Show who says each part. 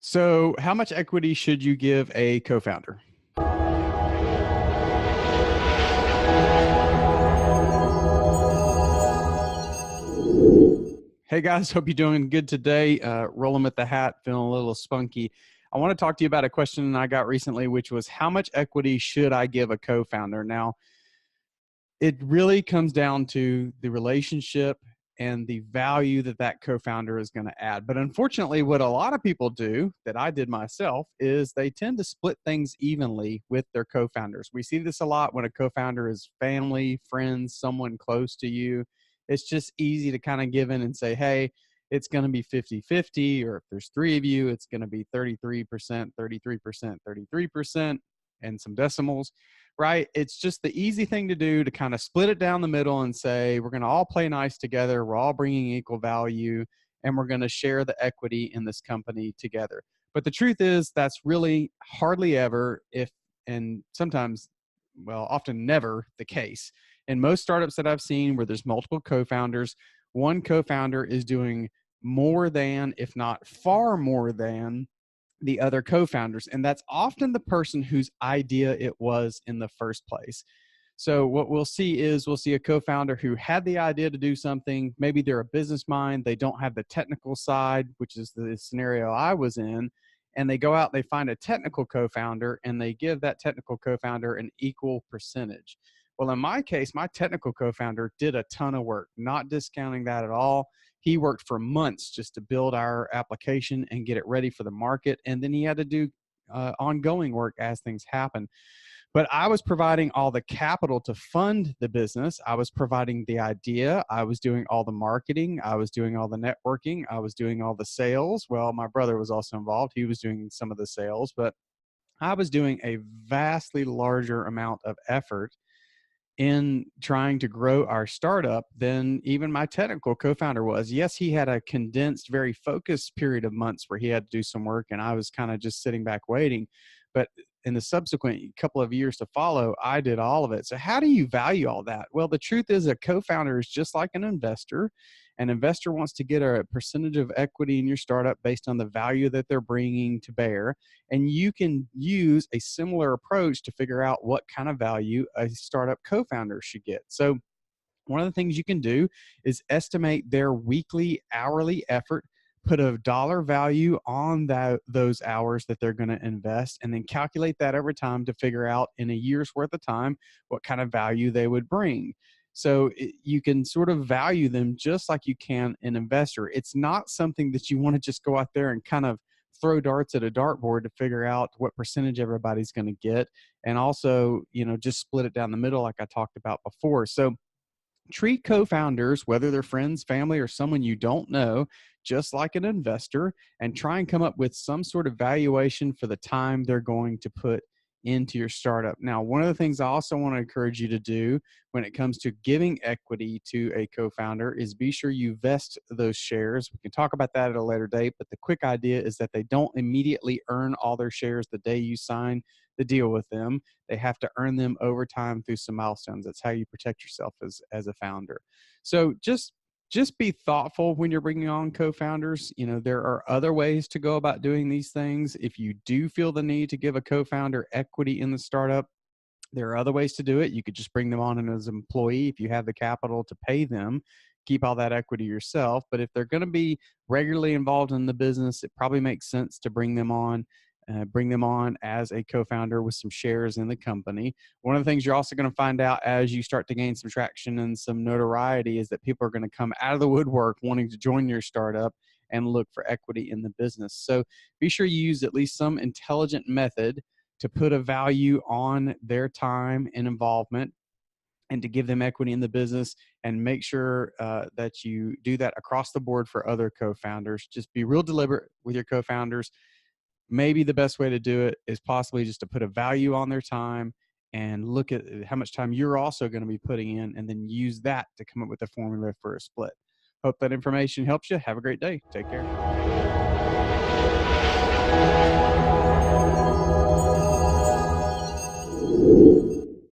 Speaker 1: So, how much equity should you give a co-founder? Hey guys, hope you're doing good today. Rolling with the hat, feeling a little spunky. I want to talk to you about a question I got recently, which was how much equity should I give a co-founder? Now, it really comes down to the relationship and the value that that co-founder is going to add. But unfortunately, what a lot of people do, that I did myself, is they tend to split things evenly with their co-founders. We see this a lot when a co-founder is family, friends, someone close to you. It's just easy to kind of give in and say, hey, it's going to be 50-50, or if there's three of you, it's going to be 33%, 33%, 33%, and some decimals, right? It's just the easy thing to do to kind of split it down the middle and say, we're going to all play nice together. We're all bringing equal value, and we're going to share the equity in this company together. But the truth is, that's really hardly ever, if, and sometimes, well, often never the case. In most startups that I've seen where there's multiple co-founders, one co-founder is doing more than, if not far more than, the other co-founders. And that's often the person whose idea it was in the first place. So what we'll see is we'll see a co-founder who had the idea to do something. Maybe they're a business mind. They don't have the technical side, which is the scenario I was in. And they go out, they find a technical co-founder, and they give that technical co-founder an equal percentage. Well, in my case, my technical co-founder did a ton of work, not discounting that at all. He worked for months just to build our application and get it ready for the market. And then he had to do ongoing work as things happen. But I was providing all the capital to fund the business. I was providing the idea. I was doing all the marketing. I was doing all the networking. I was doing all the sales. Well, my brother was also involved. He was doing some of the sales, but I was doing a vastly larger amount of effort in trying to grow our startup than even my technical co-founder was. Yes, he had a condensed, very focused period of months where he had to do some work, and I was kind of just sitting back waiting. But in the subsequent couple of years to follow, I did all of it. So how do you value all that? Well, the truth is a co-founder is just like an investor. An investor wants to get a percentage of equity in your startup based on the value that they're bringing to bear. And you can use a similar approach to figure out what kind of value a startup co-founder should get. So one of the things you can do is estimate their weekly, hourly effort, put a dollar value on those hours that they're going to invest, and then calculate that over time to figure out in a year's worth of time what kind of value they would bring. So you can sort of value them just like you can an investor. It's not something that you want to just go out there and kind of throw darts at a dartboard to figure out what percentage everybody's going to get. And also, just split it down the middle like I talked about before. So treat co-founders, whether they're friends, family, or someone you don't know, just like an investor, and try and come up with some sort of valuation for the time they're going to put into your startup. Now, one of the things I also want to encourage you to do when it comes to giving equity to a co-founder is be sure you vest those shares. We can talk about that at a later date, but the quick idea is that they don't immediately earn all their shares the day you sign the deal with them. They have to earn them over time through some milestones. That's how you protect yourself as a founder. So just be thoughtful when you're bringing on co-founders. There are other ways to go about doing these things. If you do feel the need to give a co-founder equity in the startup, there are other ways to do it. You could just bring them on as an employee if you have the capital to pay them. Keep all that equity yourself. But if they're going to be regularly involved in the business, it probably makes sense to bring them on as a co-founder with some shares in the company. One of the things you're also going to find out as you start to gain some traction and some notoriety is that people are going to come out of the woodwork wanting to join your startup and look for equity in the business. So be sure you use at least some intelligent method to put a value on their time and involvement and to give them equity in the business, and make sure that you do that across the board for other co-founders. Just be real deliberate with your co-founders. Maybe the best way to do it is possibly just to put a value on their time and look at how much time you're also going to be putting in, and then use that to come up with a formula for a split. Hope that information helps you. Have a great day. Take care.